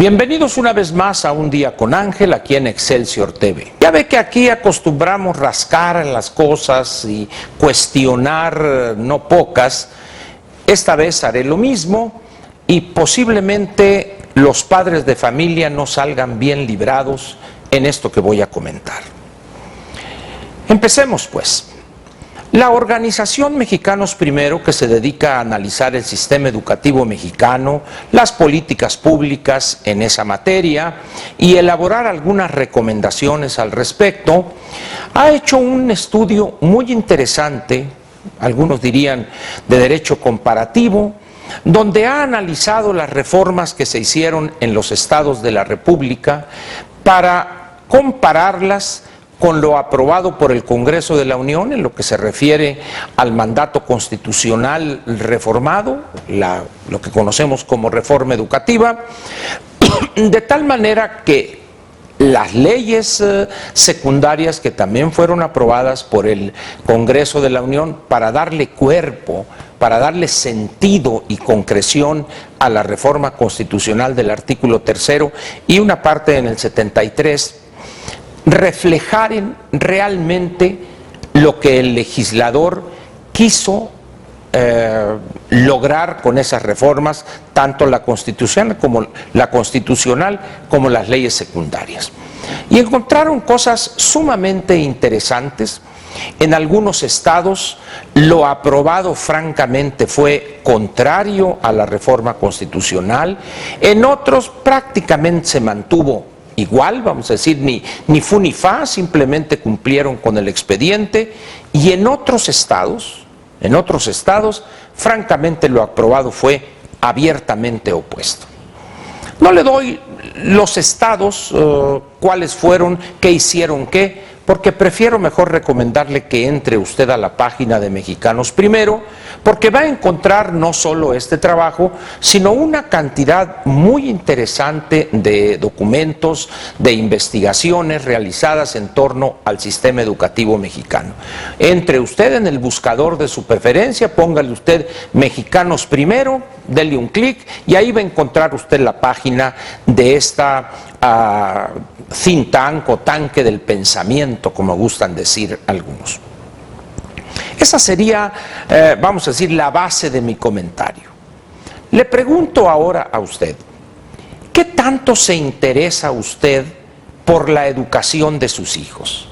Bienvenidos una vez más a Un Día con Ángel, aquí en Excelsior TV. Ya ve que aquí acostumbramos rascar las cosas y cuestionar no pocas. Esta vez haré lo mismo y posiblemente los padres de familia no salgan bien librados en esto que voy a comentar. Empecemos pues. La organización Mexicanos Primero, que se dedica a analizar el sistema educativo mexicano, las políticas públicas en esa materia y elaborar algunas recomendaciones al respecto, ha hecho un estudio muy interesante, algunos dirían de derecho comparativo, donde ha analizado las reformas que se hicieron en los estados de la República para compararlas con lo aprobado por el Congreso de la Unión en lo que se refiere al mandato constitucional reformado, lo que conocemos como reforma educativa, de tal manera que las leyes secundarias que también fueron aprobadas por el Congreso de la Unión para darle cuerpo, para darle sentido y concreción a la reforma constitucional del artículo 3º y una parte en el 73, reflejaren realmente lo que el legislador quiso lograr con esas reformas, tanto la constitucional como las leyes secundarias. Y encontraron cosas sumamente interesantes. En algunos estados lo aprobado francamente fue contrario a la reforma constitucional, en otros prácticamente se mantuvo igual, vamos a decir, ni fu ni fa, simplemente cumplieron con el expediente, y en otros estados, francamente lo aprobado fue abiertamente opuesto. No le doy los estados, cuáles fueron, qué hicieron qué, porque prefiero mejor recomendarle que entre usted a la página de Mexicanos Primero, porque va a encontrar no solo este trabajo, sino una cantidad muy interesante de documentos, de investigaciones realizadas en torno al sistema educativo mexicano. Entre usted en el buscador de su preferencia, póngale usted Mexicanos Primero, dele un clic y ahí va a encontrar usted la página de esta think tank o tanque del pensamiento, como gustan decir algunos. Esa sería, vamos a decir, la base de mi comentario. Le pregunto ahora a usted, ¿qué tanto se interesa usted por la educación de sus hijos?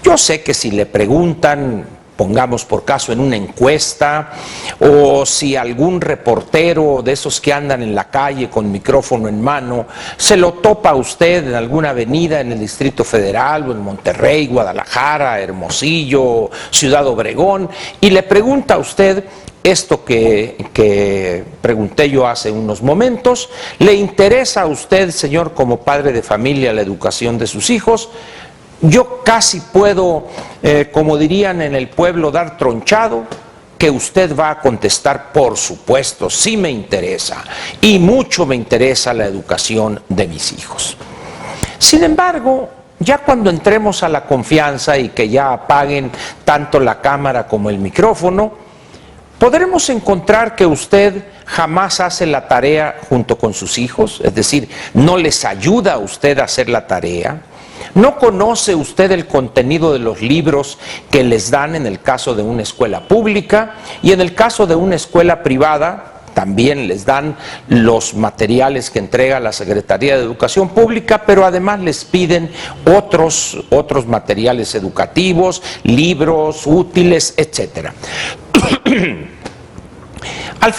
Yo sé que si le preguntan, pongamos por caso en una encuesta, o si algún reportero de esos que andan en la calle con micrófono en mano, se lo topa a usted en alguna avenida en el Distrito Federal o en Monterrey, Guadalajara, Hermosillo, Ciudad Obregón, y le pregunta a usted esto que pregunté yo hace unos momentos, ¿le interesa a usted, señor, como padre de familia, la educación de sus hijos? Yo casi puedo, como dirían en el pueblo, dar tronchado, que usted va a contestar, por supuesto, sí me interesa, y mucho me interesa la educación de mis hijos. Sin embargo, ya cuando entremos a la confianza y que ya apaguen tanto la cámara como el micrófono, podremos encontrar que usted jamás hace la tarea junto con sus hijos, es decir, no les ayuda a usted a hacer la tarea. ¿No conoce usted el contenido de los libros que les dan en el caso de una escuela pública? Y en el caso de una escuela privada, también les dan los materiales que entrega la Secretaría de Educación Pública, pero además les piden otros materiales educativos, libros, útiles, etc. Al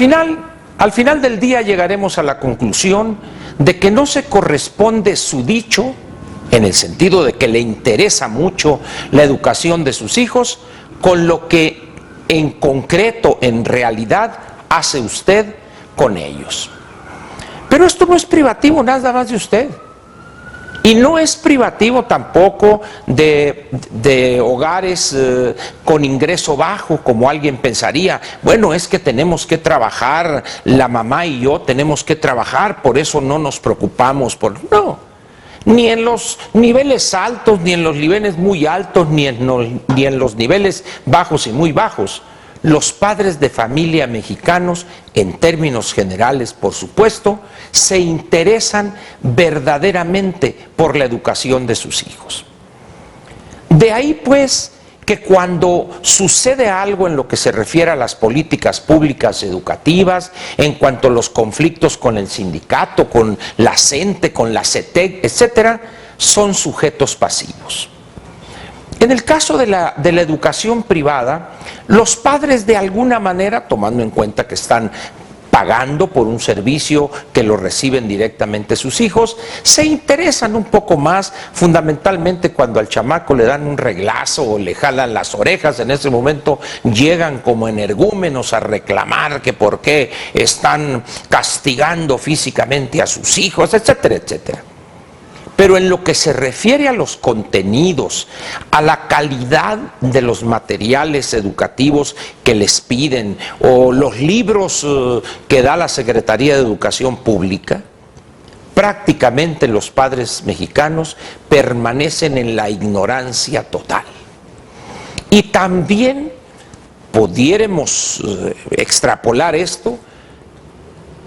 final del día llegaremos a la conclusión de que no se corresponde su dicho, en el sentido de que le interesa mucho la educación de sus hijos, con lo que en concreto, en realidad, hace usted con ellos. Pero esto no es privativo nada más de usted. Y no es privativo tampoco de hogares con ingreso bajo, como alguien pensaría. Bueno, es que tenemos que trabajar, la mamá y yo tenemos que trabajar, por eso no nos preocupamos por... No. Ni en los niveles altos, ni en los niveles muy altos, ni en los niveles bajos y muy bajos. los padres de familia mexicanos, en términos generales por supuesto, se interesan verdaderamente por la educación de sus hijos. De ahí pues que cuando sucede algo en lo que se refiere a las políticas públicas educativas, en cuanto a los conflictos con el sindicato, con la CENTE, con la CETEC, etcétera, son sujetos pasivos. En el caso de la educación privada, los padres de alguna manera, tomando en cuenta que están pagando por un servicio que lo reciben directamente sus hijos, se interesan un poco más, fundamentalmente cuando al chamaco le dan un reglazo o le jalan las orejas. En ese momento llegan como energúmenos a reclamar que por qué están castigando físicamente a sus hijos, etcétera, etcétera. Pero en lo que se refiere a los contenidos, a la calidad de los materiales educativos que les piden o los libros que da la Secretaría de Educación Pública, prácticamente los padres mexicanos permanecen en la ignorancia total. Y también pudiéramos extrapolar esto,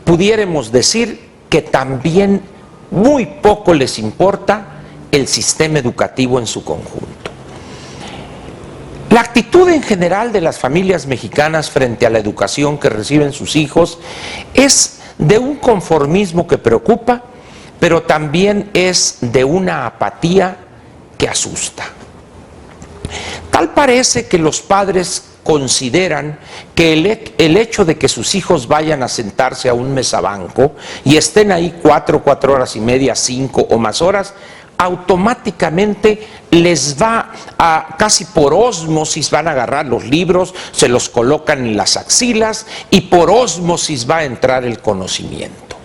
pudiéramos decir que también muy poco les importa el sistema educativo en su conjunto. La actitud en general de las familias mexicanas frente a la educación que reciben sus hijos es de un conformismo que preocupa, pero también es de una apatía que asusta. Tal parece que los padres consideran que el hecho de que sus hijos vayan a sentarse a un mesabanco y estén ahí 4 horas y media, 5 o más horas, automáticamente les va a, casi por ósmosis, van a agarrar los libros, se los colocan en las axilas y por ósmosis va a entrar el conocimiento.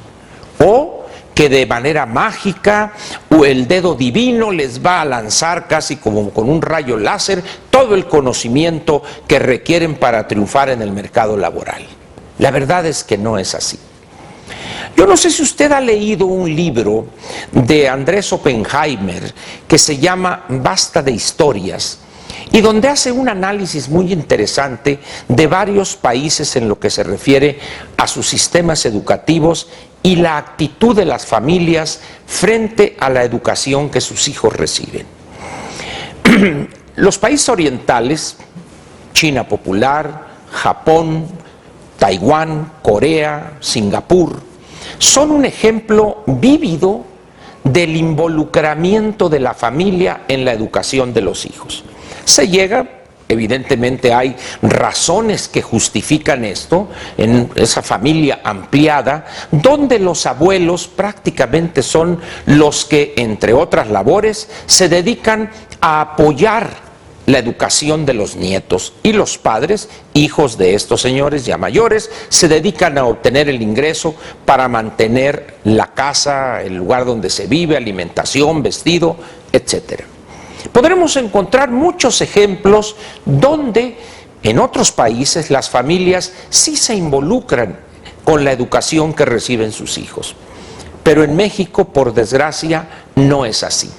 O que de manera mágica o el dedo divino les va a lanzar casi como con un rayo láser todo el conocimiento que requieren para triunfar en el mercado laboral. La verdad es que no es así. Yo no sé si usted ha leído un libro de Andrés Oppenheimer que se llama Basta de historias, y donde hace un análisis muy interesante de varios países en lo que se refiere a sus sistemas educativos y la actitud de las familias frente a la educación que sus hijos reciben. Los países orientales, China popular, Japón, Taiwán, Corea, Singapur, son un ejemplo vívido del involucramiento de la familia en la educación de los hijos. Se llega, evidentemente hay razones que justifican esto, en esa familia ampliada, donde los abuelos prácticamente son los que, entre otras labores, se dedican a apoyar la educación de los nietos, y los padres, hijos de estos señores ya mayores, se dedican a obtener el ingreso para mantener la casa, el lugar donde se vive, alimentación, vestido, etcétera. Podremos encontrar muchos ejemplos donde en otros países las familias sí se involucran con la educación que reciben sus hijos. Pero en México, por desgracia, no es así.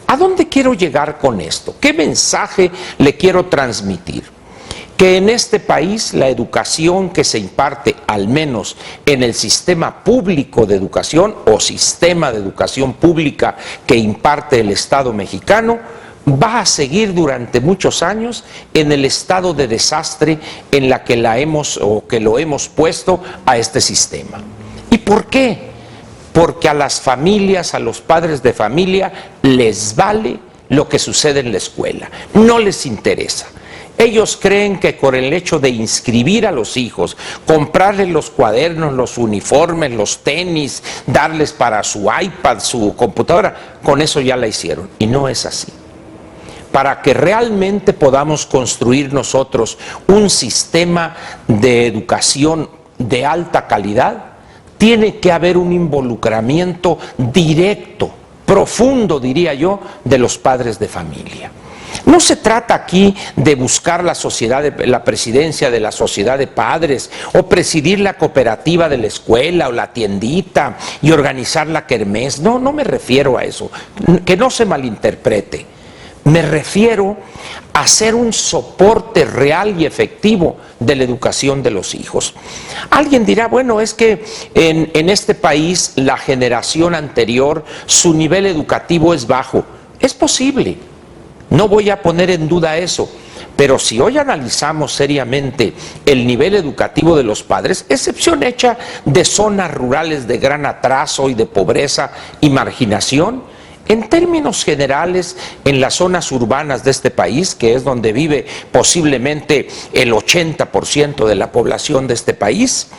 ¿A dónde quiero llegar con esto? ¿Qué mensaje le quiero transmitir? Que en este país la educación que se imparte, al menos en el sistema público de educación o sistema de educación pública que imparte el Estado mexicano, va a seguir durante muchos años en el estado de desastre en la que lo hemos puesto a este sistema. ¿Y por qué? Porque a las familias, a los padres de familia, les vale lo que sucede en la escuela, no les interesa. Ellos creen que con el hecho de inscribir a los hijos, comprarles los cuadernos, los uniformes, los tenis, darles para su iPad, su computadora, con eso ya la hicieron. Y no es así. Para que realmente podamos construir nosotros un sistema de educación de alta calidad, tiene que haber un involucramiento directo, profundo, diría yo, de los padres de familia. No se trata aquí de buscar la presidencia de la sociedad de padres o presidir la cooperativa de la escuela o la tiendita y organizar la kermés. No me refiero a eso, que no se malinterprete. Me refiero a ser un soporte real y efectivo de la educación de los hijos. Alguien dirá, bueno, es que en este país la generación anterior, su nivel educativo es bajo. Es posible, no voy a poner en duda eso, pero si hoy analizamos seriamente el nivel educativo de los padres, excepción hecha de zonas rurales de gran atraso y de pobreza y marginación, en términos generales, en las zonas urbanas de este país, que es donde vive posiblemente el 80% de la población de este país,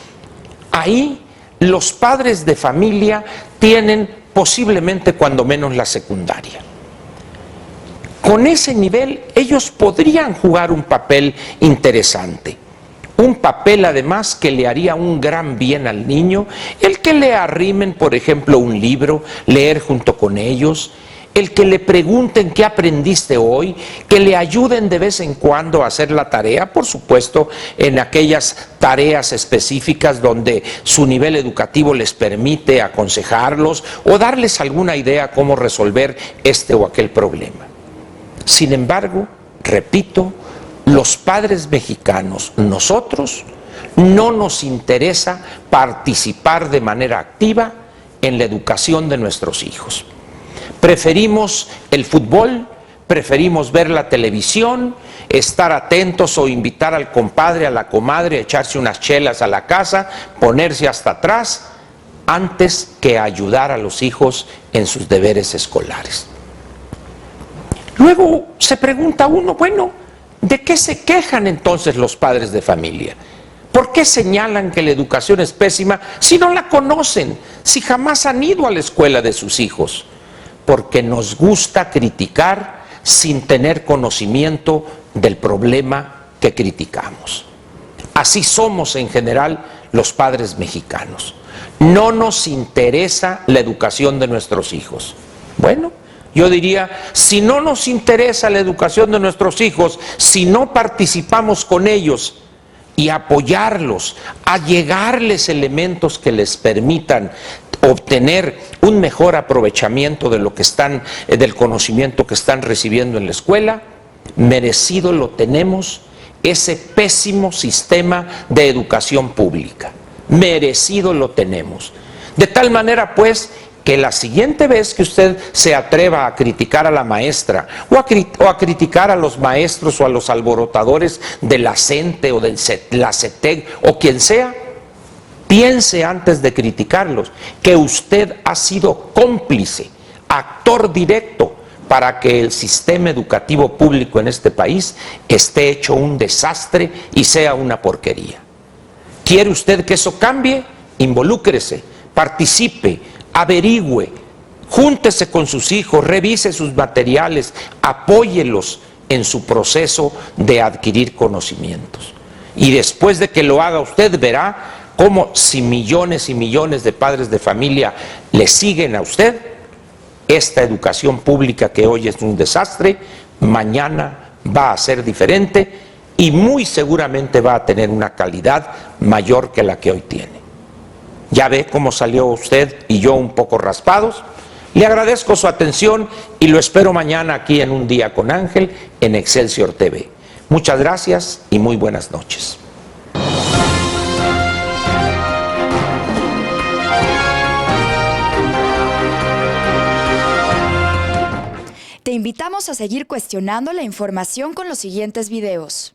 ahí los padres de familia tienen posiblemente cuando menos la secundaria. Con ese nivel ellos podrían jugar un papel interesante. Un papel además que le haría un gran bien al niño, el que le arrimen, por ejemplo, un libro, leer junto con ellos, el que le pregunten qué aprendiste hoy, que le ayuden de vez en cuando a hacer la tarea, por supuesto, en aquellas tareas específicas donde su nivel educativo les permite aconsejarlos o darles alguna idea cómo resolver este o aquel problema. Sin embargo, repito, los padres mexicanos, nosotros, no nos interesa participar de manera activa en la educación de nuestros hijos. Preferimos el fútbol, preferimos ver la televisión, estar atentos o invitar al compadre, a la comadre, a echarse unas chelas a la casa, ponerse hasta atrás, antes que ayudar a los hijos en sus deberes escolares. Luego se pregunta uno, bueno, ¿de qué se quejan entonces los padres de familia? ¿Por qué señalan que la educación es pésima si no la conocen, si jamás han ido a la escuela de sus hijos? Porque nos gusta criticar sin tener conocimiento del problema que criticamos. Así somos en general los padres mexicanos. No nos interesa la educación de nuestros hijos. Bueno, yo diría, si no nos interesa la educación de nuestros hijos, si no participamos con ellos y apoyarlos, allegarles elementos que les permitan obtener un mejor aprovechamiento de lo que están, del conocimiento que están recibiendo en la escuela, merecido lo tenemos ese pésimo sistema de educación pública. Merecido lo tenemos. De tal manera, pues, que la siguiente vez que usted se atreva a criticar a la maestra o a criticar a los maestros o a los alborotadores de la CENTE o de la CETEC o quien sea, piense antes de criticarlos que usted ha sido cómplice, actor directo para que el sistema educativo público en este país esté hecho un desastre y sea una porquería. ¿Quiere usted que eso cambie? Involúcrese, participe, averigüe, júntese con sus hijos, revise sus materiales, apóyelos en su proceso de adquirir conocimientos. Y después de que lo haga usted, verá cómo si millones y millones de padres de familia le siguen a usted, esta educación pública que hoy es un desastre, mañana va a ser diferente y muy seguramente va a tener una calidad mayor que la que hoy tiene. Ya ve cómo salió usted y yo un poco raspados. Le agradezco su atención y lo espero mañana aquí en Un Día con Ángel en Excelsior TV. Muchas gracias y muy buenas noches. Te invitamos a seguir cuestionando la información con los siguientes videos.